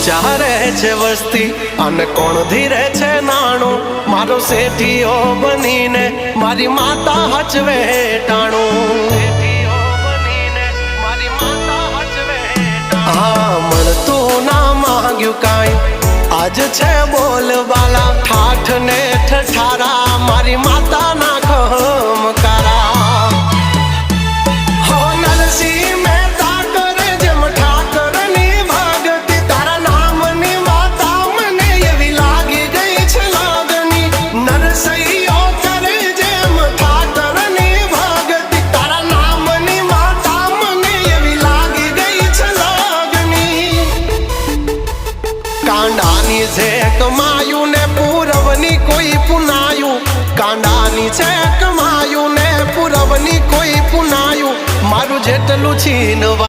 ઊંચા રહે છે વસ્તી અને કોણ ધીરે છે નાણું મારો શેઠીઓ બનીને મારી માતા હચવે ટાણું હા મળતું ના માંગ્યું કાંઈ આજ છે બોલવાલા ઠાઠ ને ઠઠારા મારી માતા ના ખમકારા હો નરસિંહ મહેતા કરે જેમ ઠાકર ની ભગતી તારા નામની માતા મને એવી લાગી ગઈ છે લાગણી નરસિંહો કરે જેમ ઠાકર ની ભગતી તારા નામની માતા મને એવી લાગી ગઈ છે લાગણી કાંડાની છે કમાયું ને પૂરવની કોઈ પુનાયું કાંડાની છે કમાયું ને પૂરવની કોઈ પુનાયું મારું જેટલું છીનવા